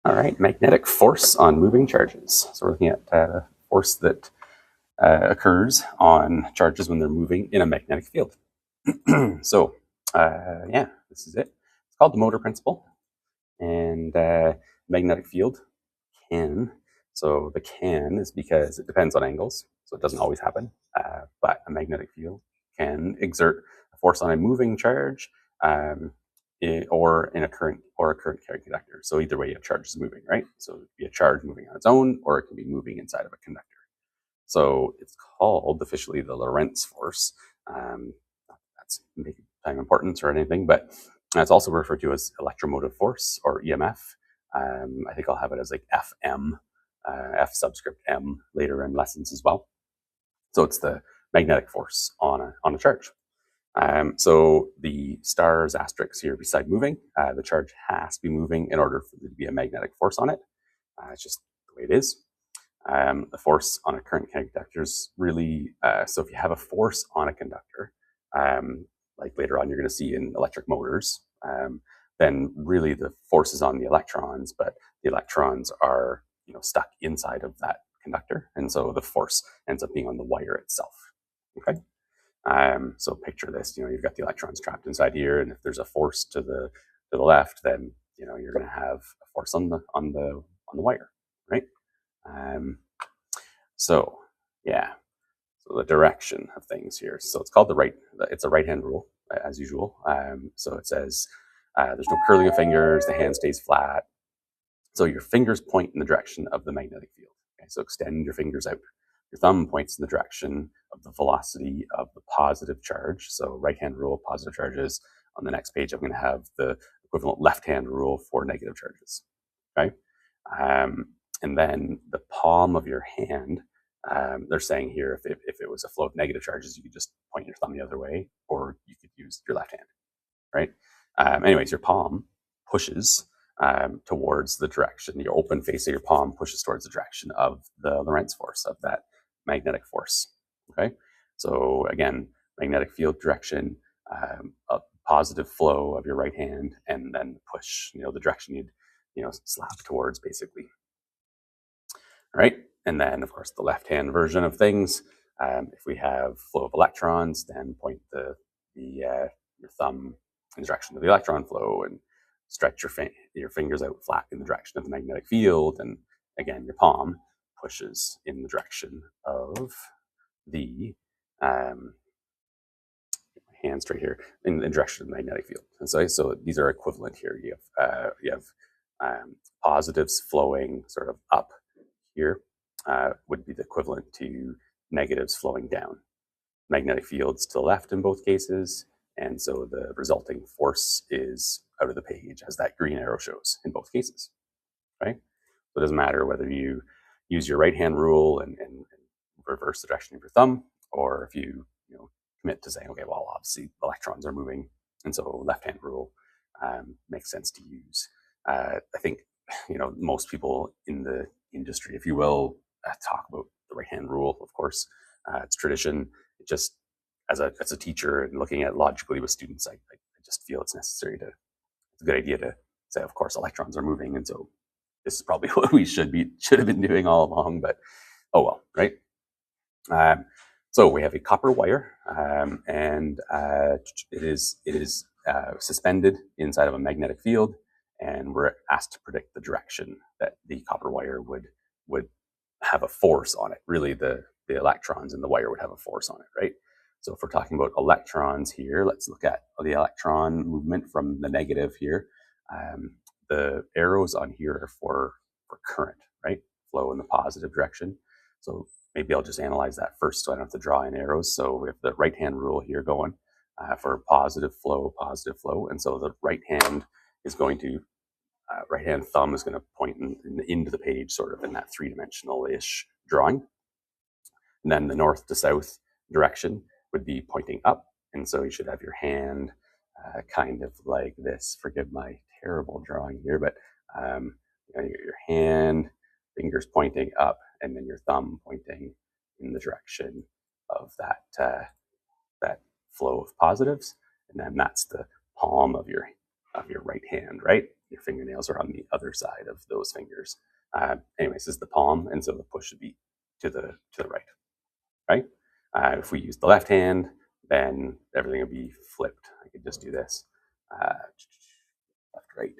All right, magnetic force on moving charges. So we're looking at force that occurs on charges when they're moving in a magnetic field. So yeah, this is it. It's called the motor principle. And magnetic field can. So the can is because it depends on angles, so it doesn't always happen. But a magnetic field can exert a force on a moving charge, or in a current carrying conductor. So either way, a charge is moving, right? So it could be a charge moving on its own, or it can be moving inside of a conductor. So it's called officially the Lorentz force. That's making time importance or anything, but it's also referred to as electromotive force or EMF. I think I'll have it as like FM, F subscript M later in lessons as well. So it's the magnetic force on a charge. So the stars, asterisks here beside moving, the charge has to be moving in order for there to be a magnetic force on it. It's just the way it is. The force on a current conductor is really, so if you have a force on a conductor, like later on you're going to see in electric motors, then really the force is on the electrons, but the electrons are stuck inside of that conductor, and so the force ends up being on the wire itself. Okay. So picture this, you've got the electrons trapped inside here, and if there's a force to the left, then you're going to have a force on the wire, right? So yeah, so the direction of things here. So it's called it's a right-hand rule as usual. So it says there's no curling of fingers, the hand stays flat. So your fingers point in the direction of the magnetic field. Okay, so extend your fingers out. Your thumb points in the direction of the velocity of the positive charge. So right-hand rule, positive charges. On the next page, I'm going to have the equivalent left-hand rule for negative charges. Okay. And then the palm of your hand, they're saying here, if it was a flow of negative charges, you could just point your thumb the other way, or you could use your left hand, right? Anyways, your palm pushes towards the direction, your open face of your palm pushes towards the direction of the Lorentz force, of that magnetic force, okay? So again, magnetic field direction, a positive flow of your right hand, and then push, the direction you'd, slap towards, basically. All right, and then of course the left-hand version of things. If we have flow of electrons, then point your thumb in the direction of the electron flow, and stretch your fingers out flat in the direction of the magnetic field, and again your palm pushes in the direction of the hand straight here in the direction of the magnetic field. And so these are equivalent here. You have positives flowing sort of up here, would be the equivalent to negatives flowing down. Magnetic fields to the left in both cases, and so the resulting force is out of the page, as that green arrow shows in both cases, right? So it doesn't matter whether you use your right-hand rule and reverse the direction of your thumb, or if you commit to saying, okay, well, obviously electrons are moving, and so left-hand rule makes sense to use. I think most people in the industry, if you will, talk about the right-hand rule. Of course, it's tradition. It just, as a teacher and looking at logically with students, I just feel it's necessary it's a good idea to say, of course, electrons are moving, and so this is probably what we should have been doing all along. But oh well, right? So we have a copper wire, and it is suspended inside of a magnetic field, and we're asked to predict the direction that the copper wire would have a force on it. Really, the electrons in the wire would have a force on it, right? So if we're talking about electrons here, let's look at the electron movement from the negative here. The arrows on here are for current, right? Flow in the positive direction. So maybe I'll just analyze that first so I don't have to draw in arrows. So we have the right-hand rule here going for positive flow. And so the right hand is going to, right-hand thumb is going to point into the page, sort of in that three-dimensional-ish drawing. And then the north to south direction would be pointing up. And so you should have your hand kind of like this. Forgive my terrible drawing here, but your hand, fingers pointing up, and then your thumb pointing in the direction of that flow of positives, and then that's the palm of your right hand, right? your fingernails are on the other side of those fingers. Anyways, this is the palm, and so the push should be to the right, right? If we use the left hand, then everything would be flipped. I could just do this, left, right,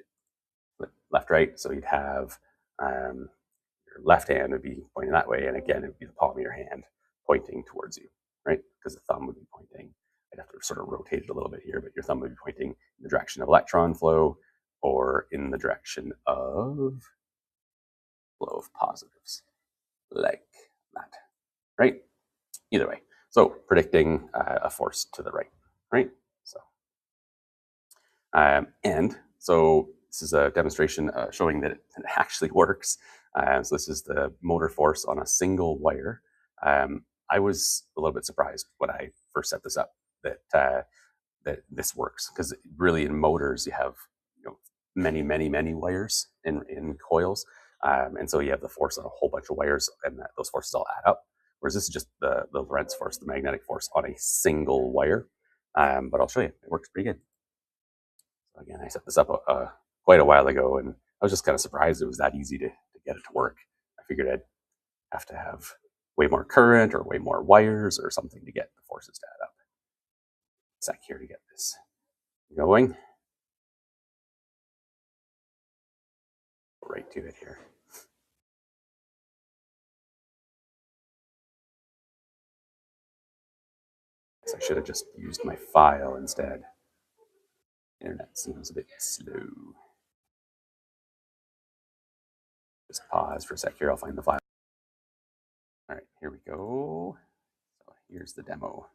flip, left, right. So you'd have your left hand would be pointing that way, and again, it would be the palm of your hand pointing towards you, right? Because the thumb would be pointing. I'd have to sort of rotate it a little bit here, but your thumb would be pointing in the direction of electron flow or in the direction of flow of positives, like that, right? Either way. So predicting a force to the right? So, and so this is a demonstration showing that it actually works. So this is the motor force on a single wire. I was a little bit surprised when I first set this up that this works, because really in motors you have many wires in coils, and so you have the force on a whole bunch of wires, and those forces all add up. Whereas this is just the Lorentz force, the magnetic force on a single wire. But I'll show you, it works pretty good. So again, I set this up quite a while ago, and I was just kind of surprised it was that easy to get it to work. I figured I'd have to have way more current or way more wires or something to get the forces to add up. Sec here to get this going. Right to it here. So I should have just used my file instead. Internet seems a bit slow. Just pause for a sec here, I'll find the file. All right, here we go. So here's the demo.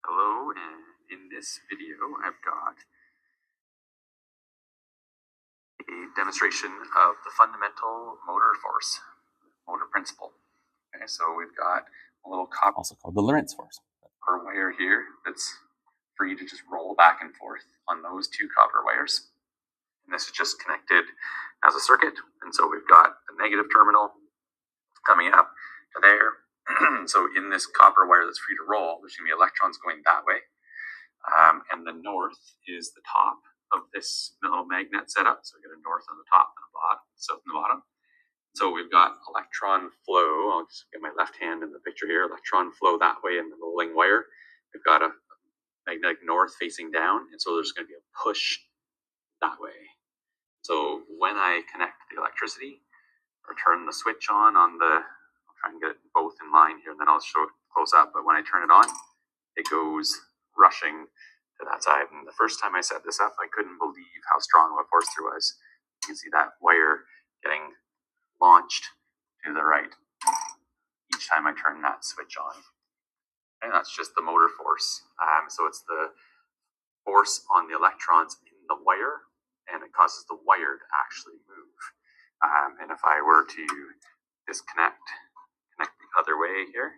Hello, and in this video I've got a demonstration of the fundamental motor force, motor principle. Okay, so we've got a little copper, also called the Lorentz force, per wire here that's free to just roll back and forth on those two copper wires. And this is just connected as a circuit. And so we've got the negative terminal coming up to there. So in this copper wire that's free to roll, there's going to be electrons going that way. And the north is the top of this little magnet setup. So we got a north on the top and a bottom, south on the bottom. So we've got electron flow. I'll just get my left hand in the picture here. Electron flow that way in the rolling wire. We've got a magnetic north facing down. And so there's going to be a push that way. So when I connect the electricity or turn the switch on the, I'll try and get it both in line here, and then I'll show it close up. But when I turn it on, it goes rushing to that side. And the first time I set this up, I couldn't believe how strong of a force there was. You can see that wire getting launched to the right each time I turn that switch on. And that's just the motor force. So it's the force on the electrons in the wire, and it causes the wire to actually move. And if I were to connect the other way here,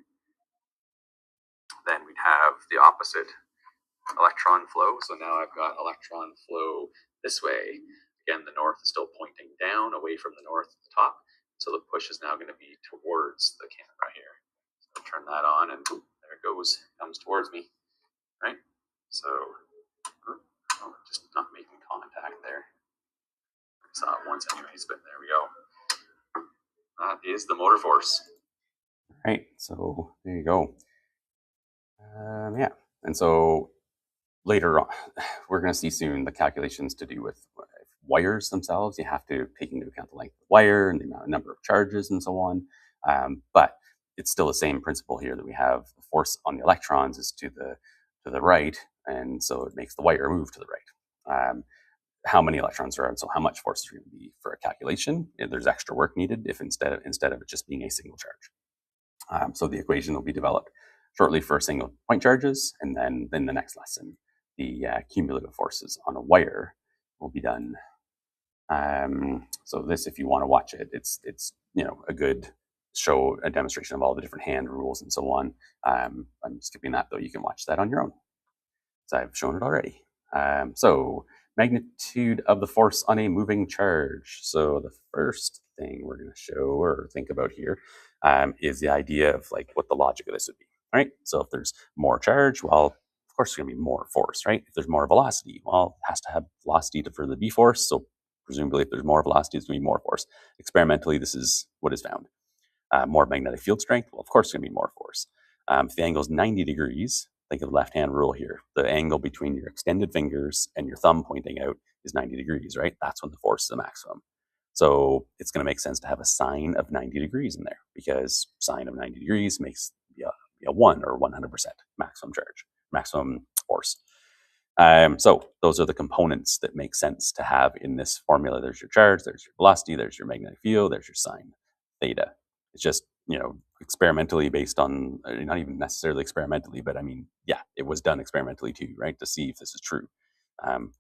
then we'd have the opposite electron flow. So now I've got electron flow this way. Again, the north is still pointing down away from the north at the top. So the push is now going to be towards the camera here. So turn that on, and there it goes, comes towards me, right? So just not making contact there. I saw it once anyways, but there we go. That is the motor force. Right, so there you go. Yeah, and so later on, we're going to see soon the calculations to do with wires themselves. You have to take into account the length of the wire and the number of charges and so on. But it's still the same principle here, that we have the force on the electrons is to the right, and so it makes the wire move to the right. How many electrons are on, so how much force is going to be for a calculation. There's extra work needed if instead of it just being a single charge. So the equation will be developed shortly for single point charges, and then in the next lesson, the cumulative forces on a wire will be done. So this, if you want to watch it, it's a good show, a demonstration of all the different hand rules and so on. I'm skipping that though. You can watch that on your own, so I've shown it already. So magnitude of the force on a moving charge. So the first thing we're going to show or think about here is the idea of like what the logic of this would be. Right? So if there's more charge, well, of course there's going to be more force, right? If there's more velocity, well, it has to have velocity for the B force. So presumably if there's more velocity, there's going to be more force. Experimentally, this is what is found. More magnetic field strength, well, of course there's going to be more force. If the angle is 90 degrees, think of the left-hand rule here. The angle between your extended fingers and your thumb pointing out is 90 degrees, right? That's when the force is the maximum. So it's going to make sense to have a sine of 90 degrees in there, because sine of 90 degrees makes a 1 or 100% maximum charge, maximum force. So those are the components that make sense to have in this formula. There's your charge, there's your velocity, there's your magnetic field, there's your sine theta. It's just, experimentally based on, not even necessarily experimentally, but I mean, yeah, it was done experimentally too, right? To see if this is true.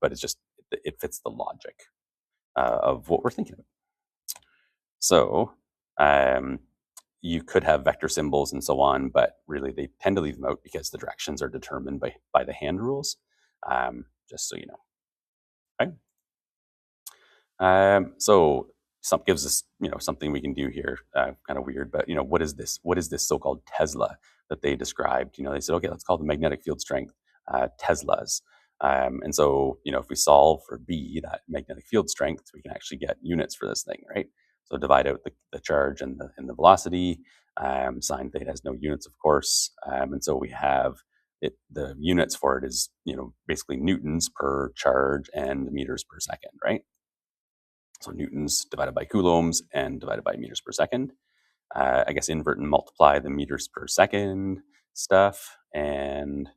But it's just, it fits the logic of what we're thinking about. So you could have vector symbols and so on, but really they tend to leave them out because the directions are determined by the hand rules, just so you know. Okay. So some gives us, something we can do here, kind of weird, but what is this? What is this so-called Tesla that they described? They said, okay, let's call the magnetic field strength Teslas. And so, if we solve for B, that magnetic field strength, we can actually get units for this thing, right? So divide out the charge and the velocity. Sine theta has no units, of course. And so we have the units for it is, basically newtons per charge and meters per second, right? So newtons divided by coulombs and divided by meters per second. I guess invert and multiply the meters per second stuff. And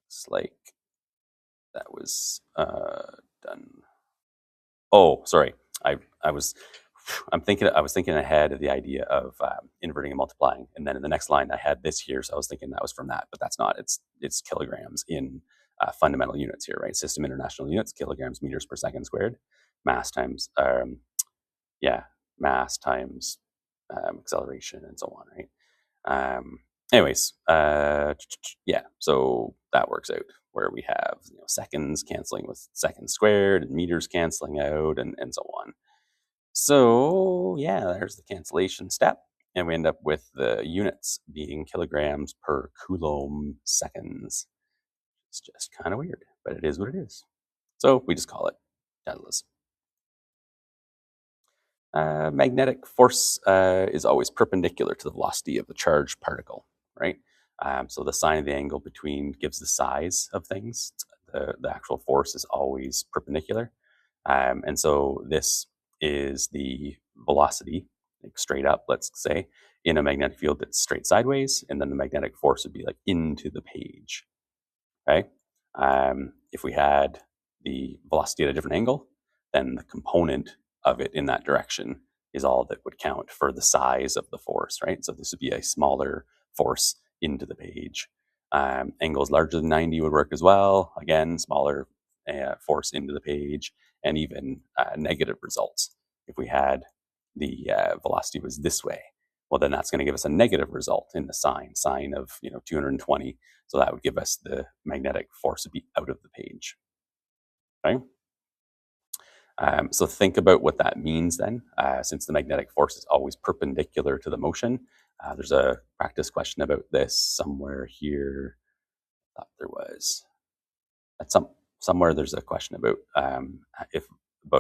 it's like that was done. Oh, sorry. I was thinking ahead of the idea of inverting and multiplying, and then in the next line I had this here, so I was thinking that was from that, but that's not. It's kilograms in fundamental units here, right? System international units, kilograms meters per second squared, mass times mass times acceleration and so on, right? Anyways, yeah, so that works out where we have seconds canceling with seconds squared and meters canceling out and so on. So yeah, there's the cancellation step, and we end up with the units being kilograms per coulomb seconds. It's just kind of weird, but it is what it is. So we just call it Teslas. Magnetic force is always perpendicular to the velocity of the charged particle, right? So the sine of the angle between gives the size of things. The actual force is always perpendicular. And so this is the velocity, like straight up, let's say, in a magnetic field that's straight sideways, and then the magnetic force would be like into the page, okay? If we had the velocity at a different angle, then the component of it in that direction is all that would count for the size of the force, right? So this would be a smaller force into the page. Angles larger than 90 would work as well. Again, smaller force into the page, and even negative results. If we had the velocity was this way, well, then that's going to give us a negative result in the sine of 220. So that would give us the magnetic force to be out of the page. Okay. So think about what that means then. Since the magnetic force is always perpendicular to the motion, there's a practice question about this somewhere here. I thought there was. At somewhere there's a question about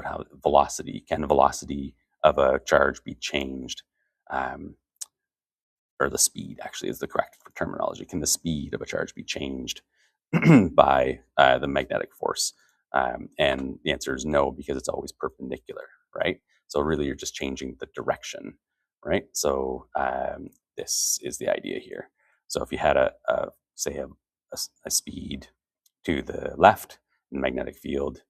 how velocity of a charge be changed, or the speed actually is the correct terminology. Can the speed of a charge be changed by the magnetic force? And the answer is no, because it's always perpendicular, right? So really you're just changing the direction, right? So this is the idea here. So if you had say a speed to the left, and the magnetic field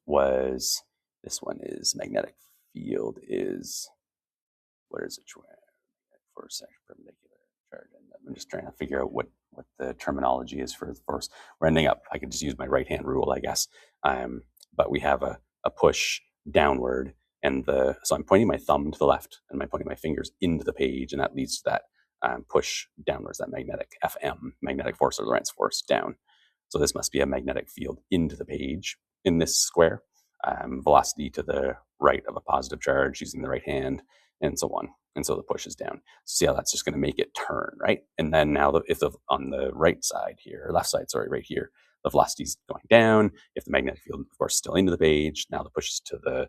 was, this one is magnetic field is, what is it? For a second, perpendicular charge. I'm just trying to figure out what the terminology is for the force. We're ending up, I could just use my right hand rule, I guess. But we have a push downward, and so I'm pointing my thumb to the left, and I'm pointing my fingers into the page, and that leads to that push downwards, that magnetic FM, magnetic force or Lorentz force down. So this must be a magnetic field into the page in this square. Velocity to the right of a positive charge using the right hand, and so on. and so the push is down. So see how that's just going to make it turn, right? And then now, if on the right side here, or left side, sorry, right here, the velocity is going down. If the magnetic field, of course, is still into the page, now the push is to the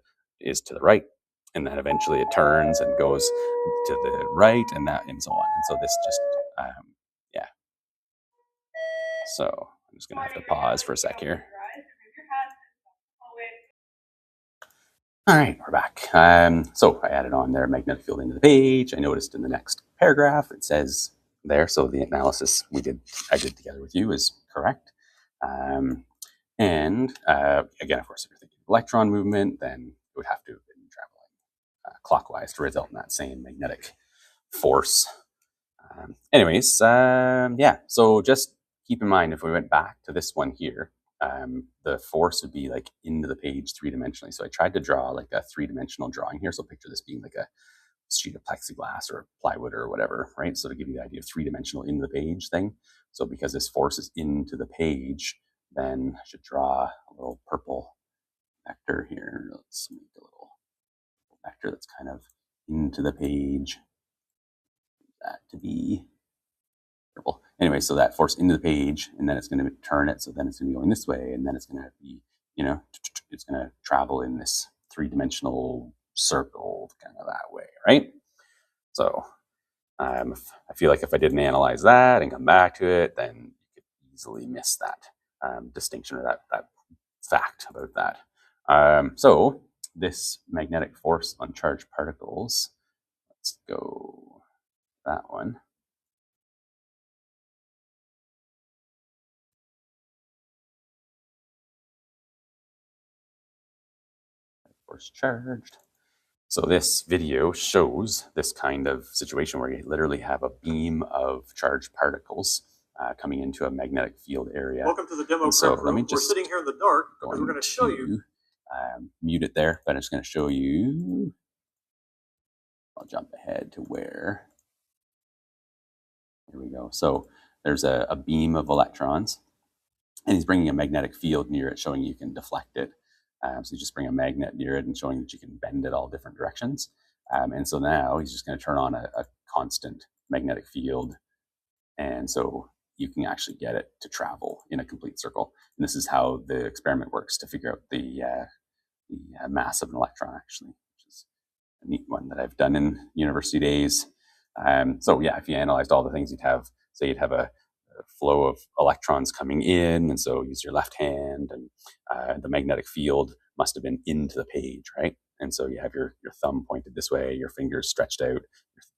right, and then eventually it turns and goes to the right, and so on. And so this just, yeah. So I'm just going to have to pause for a sec here. All right, we're back. So I added on their magnetic field into the page. I noticed in the next paragraph it says there, so the analysis I did together with you is correct. And again, of course, if you're thinking electron movement, then it would have to have been traveling clockwise to result in that same magnetic force. Yeah, so just keep in mind, if we went back to this one here, the force would be like into the page three-dimensionally. So I tried to draw like a three-dimensional drawing here. So picture this being like a sheet of plexiglass or plywood or whatever, right? So to give you the idea of three-dimensional into the page thing. So because this force is into the page, then I should draw a little purple vector here. Let's make a little vector that's kind of into the page. That to be purple. Anyway, so that force into the page, and then it's going to turn it. So then it's going to be going this way, and then it's going to be, it's going to travel in this three-dimensional circle kind of that way, right? So I feel like if I didn't analyze that and come back to it, then you could easily miss that distinction or that fact about that. So this magnetic force on charged particles, let's go that one. Force charged. So this video shows this kind of situation where you literally have a beam of charged particles coming into a magnetic field area. Welcome to the demo prep room. We're sitting here in the dark because we're going to show you. Mute it there, but I'm just going to show you. I'll jump ahead to where. Here we go. So there's a beam of electrons, and he's bringing a magnetic field near it, showing you can deflect it. So you just bring a magnet near it and showing that you can bend it all different directions. And so now he's just going to turn on a constant magnetic field. And so you can actually get it to travel in a complete circle. And this is how the experiment works to figure out the mass of an electron, actually, which is a neat one that I've done in university days. So yeah, if you analyzed all the things, you'd have a flow of electrons coming in, and so use your left hand, and the magnetic field must have been into the page, right? And so you have your thumb pointed this way, your fingers stretched out,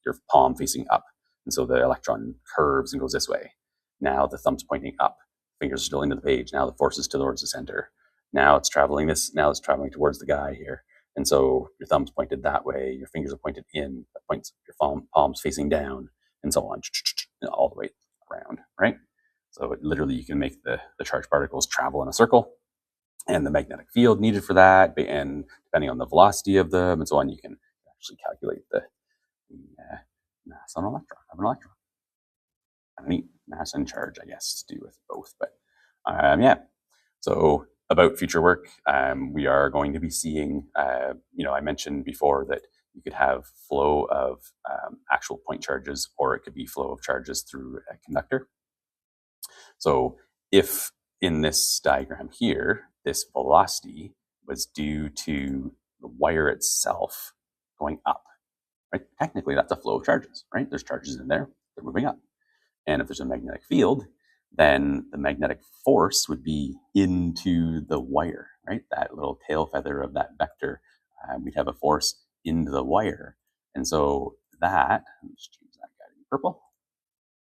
your palm facing up, and so the electron curves and goes this way. Now the thumb's pointing up, fingers are still into the page. Now the force is towards the center. Now it's traveling now it's traveling towards the guy here. And so your thumb's pointed that way, your fingers are pointed in, that points your palms facing down, and so on, all the way around, right? So literally you can make the charged particles travel in a circle, and the magnetic field needed for that, and depending on the velocity of them and so on, you can actually calculate the mass of an electron. I mean, mass and charge, I guess, to do with both. But yeah, so about future work, we are going to be seeing, I mentioned before that you could have flow of actual point charges, or it could be flow of charges through a conductor. So if in this diagram here, this velocity was due to the wire itself going up, right? Technically, that's a flow of charges, right? There's charges in there, they're moving up. And if there's a magnetic field, then the magnetic force would be into the wire, right? That little tail feather of that vector, we'd have a force into the wire. And so that, let's change that guy to be purple.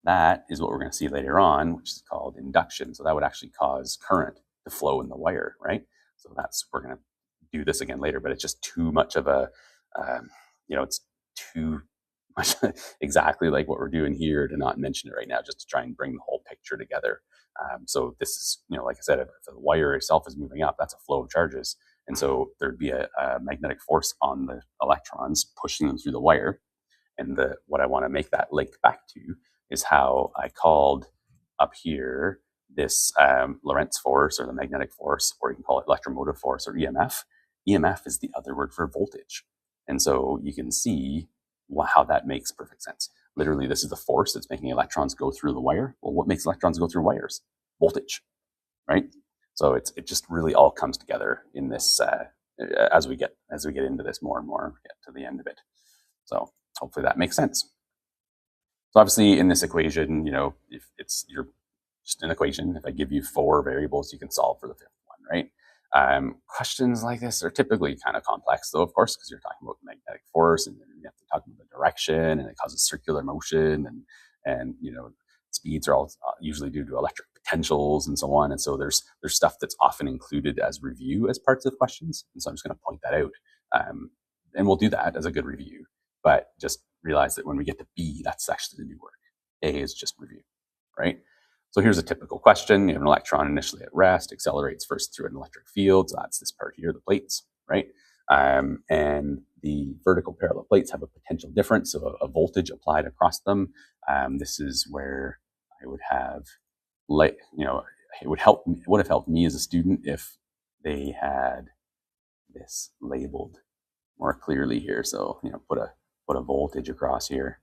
That is what we're going to see later on, which is called induction. So that would actually cause current to flow in the wire, right? So we're going to do this again later, but it's just too much of a, it's too much exactly like what we're doing here to not mention it right now, just to try and bring the whole picture together. So this is, like I said, if the wire itself is moving up, that's a flow of charges. And so there'd be a magnetic force on the electrons pushing them through the wire. And what I want to make that link back to is how I called up here this Lorentz force, or the magnetic force, or you can call it electromotive force, or EMF. EMF is the other word for voltage. And so you can see how that makes perfect sense. Literally, this is the force that's making electrons go through the wire. Well, what makes electrons go through wires? Voltage, right? So it just really all comes together in this as we get into this more and more, get to the end of it. So hopefully that makes sense. So obviously in this equation, if you're just an equation, if I give you 4 variables, you can solve for the 5th one, right? Questions like this are typically kind of complex, though, of course, because you're talking about magnetic force, and you have to talk about the direction, and it causes circular motion, and speeds are all usually due to electric potentials and so on. And so there's stuff that's often included as review as parts of questions. And so I'm just going to point that out, and we'll do that as a good review. But just realize that when we get to B, that's actually the new work. A is just review, right? So here's a typical question. You have an electron initially at rest, accelerates first through an electric field. So that's this part here, the plates, right? And the vertical parallel plates have a potential difference, so a voltage applied across them. This is where I would have, it would have helped me as a student if they had this labeled more clearly here. So put a voltage across here.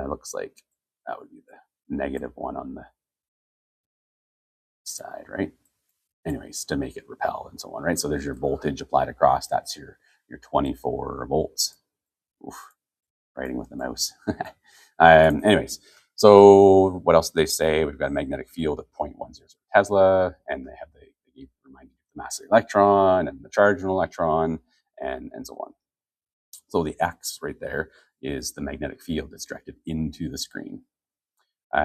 Looks like that would be the -1 on the side, right? Anyways, to make it repel and so on, right? So there's your voltage applied across. That's your 24 volts. Oof, writing with the mouse. Anyways, so what else do they say? We've got a magnetic field of 0.10 Tesla, and they remind you of the mass of the electron and the charge of an electron, and so on. So the X right there is the magnetic field that's directed into the screen.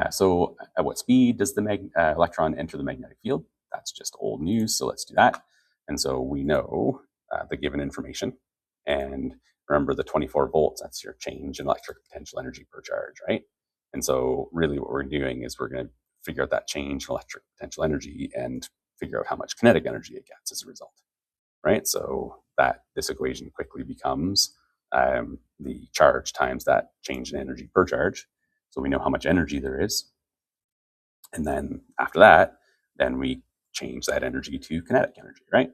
So at what speed does the electron enter the magnetic field? That's just old news, so let's do that. And so we know the given information. And remember the 24 volts, that's your change in electric potential energy per charge, right? And so really what we're doing is we're going to figure out that change in electric potential energy and figure out how much kinetic energy it gets as a result, right? So this equation quickly becomes the charge times that change in energy per charge. So we know how much energy there is. And then after that, then we change that energy to kinetic energy, right?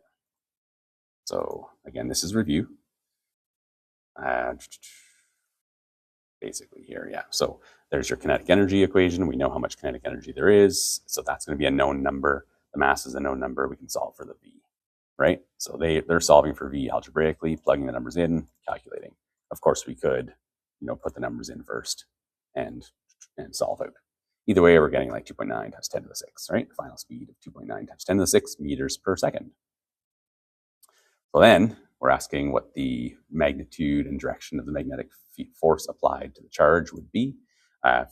So again, this is review. Basically here, yeah. So there's your kinetic energy equation. We know how much kinetic energy there is. So that's going to be a known number. The mass is a known number. We can solve for the V, right? So they're solving for V algebraically, plugging the numbers in, calculating. Of course, we could, put the numbers in first and solve out. Either way, we're getting like 2.9 times 10 to the 6, right? Final speed of 2.9 times 10 to the 6 meters per second. So then we're asking what the magnitude and direction of the magnetic force applied to the charge would be.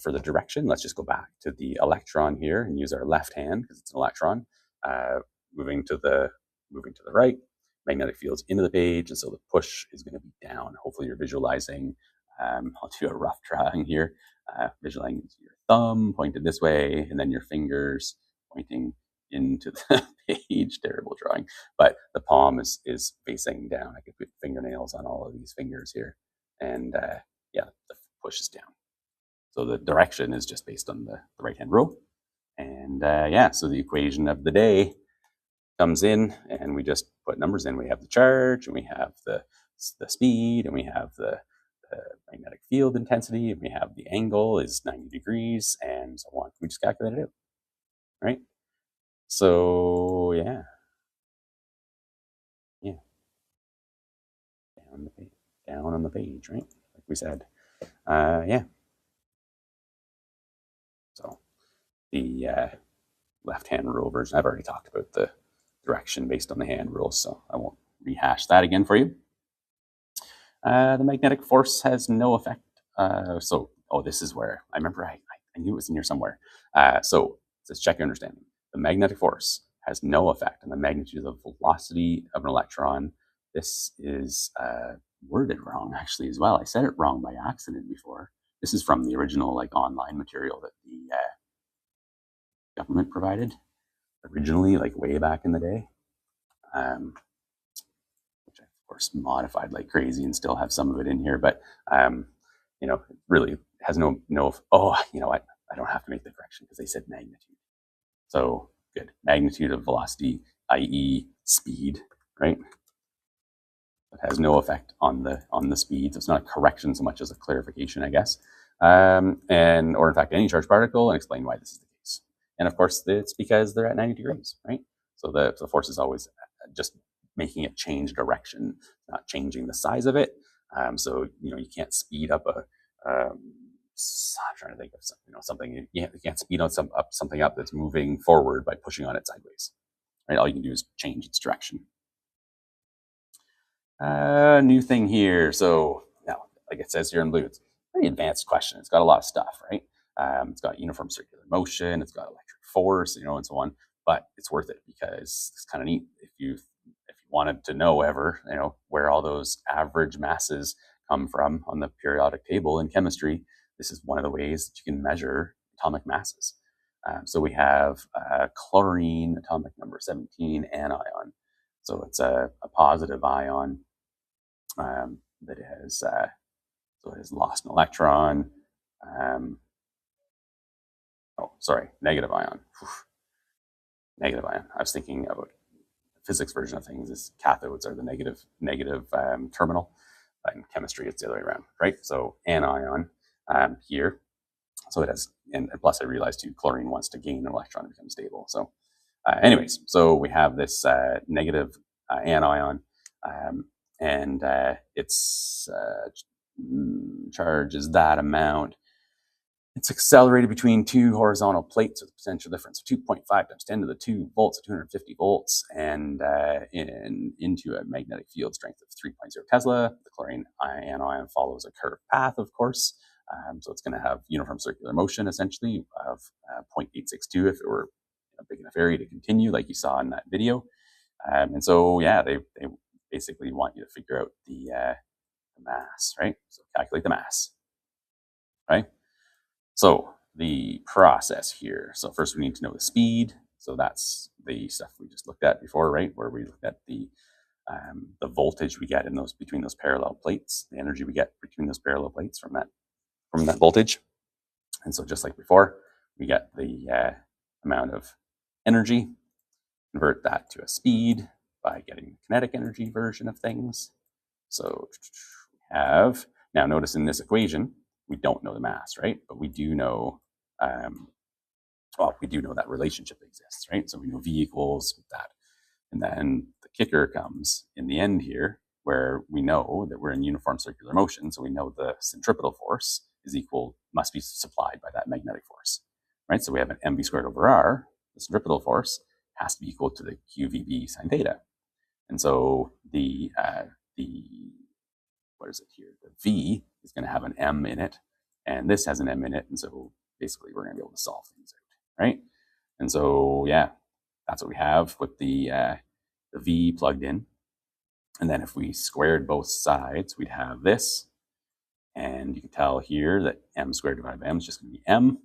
For the direction, let's just go back to the electron here and use our left hand because it's an electron. Moving to the right, magnetic field's into the page, and so the push is going to be down. Hopefully you're visualizing. I'll do a rough drawing here. Visualizing your thumb pointed this way, and then your fingers pointing into the page. Terrible drawing, but the palm is facing down. I could put fingernails on all of these fingers here, and yeah, the push is down. So the direction is just based on the right-hand row, and yeah, so the equation of the day comes in, and we just put numbers in. We have the charge, and we have the speed, and we have the magnetic field intensity, and we have the angle is 90 degrees, and so on. We just calculate it out, right? So yeah, down on the page, right? Like we said, yeah. So the left-hand rule version, I've already talked about the direction based on the hand rules, so I won't rehash that again for you. The magnetic force has no effect. This is where I remember I knew it was in here somewhere. So it says check your understanding. The magnetic force has no effect on the magnitude of the velocity of an electron. This is worded wrong actually as well. I said it wrong by accident before. This is from the original online material that the government provided originally, way back in the day. Which I, of course, modified like crazy and still have some of it in here, but it really has no. You know what? I don't have to make the correction because they said magnitude. So good, magnitude of velocity, i.e., speed, right? It has no effect on the speeds. It's not a correction so much as a clarification, I guess, or in fact any charged particle, and explain why this is the case. And of course, it's because they're at 90 degrees, right? So the force is always just making it change direction, not changing the size of it. So you can't speed up I'm trying to think of something. You can't speed on something up that's moving forward by pushing on it sideways, right? All you can do is change its direction. New thing here. So now, like it says here in blue, it's a very advanced question. It's got a lot of stuff, right? It's got uniform circular motion, it's got electric force, and so on. But it's worth it because it's kind of neat. If you wanted to know ever, where all those average masses come from on the periodic table in chemistry, this is one of the ways that you can measure atomic masses. So we have chlorine, atomic number 17, anion. So it's a positive ion that has lost an electron. Negative ion. Negative ion. I was thinking about the physics version of things. Is cathodes are the negative terminal. But in chemistry, it's the other way around, right? So anion here. So it has, and plus I realized too, chlorine wants to gain an electron to become stable. So anyways, so we have this negative anion, and its charge is that amount. It's accelerated between two horizontal plates with a potential difference of 2.5 times 10 to the 2 volts, 250 volts, and into a magnetic field strength of 3.0 Tesla. The chlorine anion follows a curved path, of course. So it's going to have uniform circular motion, essentially, of 0.862 if it were a big enough area to continue, like you saw in that video. And so, yeah, they basically want you to figure out the mass, right? So calculate the mass, right? So the process here. So first we need to know the speed. So that's the stuff we just looked at before, right? Where we looked at the voltage we get in between those parallel plates, the energy we get between those parallel plates from that voltage. And so just like before, we get the amount of energy, convert that to a speed by getting the kinetic energy version of things. So we have, now notice in this equation, we don't know the mass, right? But we do know, we do know that relationship exists, right? So we know V equals that. And then the kicker comes in the end here, where we know that we're in uniform circular motion. So we know the centripetal force must be supplied by that magnetic force, right? So we have an mv squared over r. The centripetal force has to be equal to the qvb sine theta. And so the what is it here? The V is going to have an M in it, and this has an M in it. And so basically we're going to be able to solve things out, right? And so, yeah, that's what we have with the V plugged in. And then if we squared both sides, we'd have this. And you can tell here that M squared divided by M is just going to be M.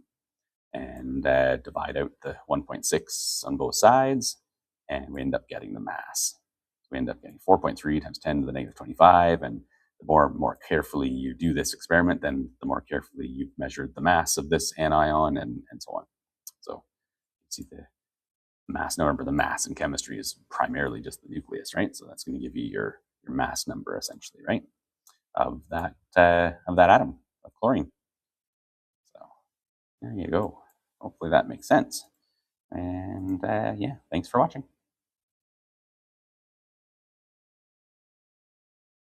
And divide out the 1.6 on both sides, and we end up getting the mass. So we end up getting 4.3 times 10 to the negative 25, and the more carefully you do this experiment, then the more carefully you've measured the mass of this anion and so on. So you can see the mass number. The mass in chemistry is primarily just the nucleus, right? So that's going to give you your mass number essentially, right? Of that atom of chlorine. So there you go. Hopefully that makes sense. And yeah, thanks for watching.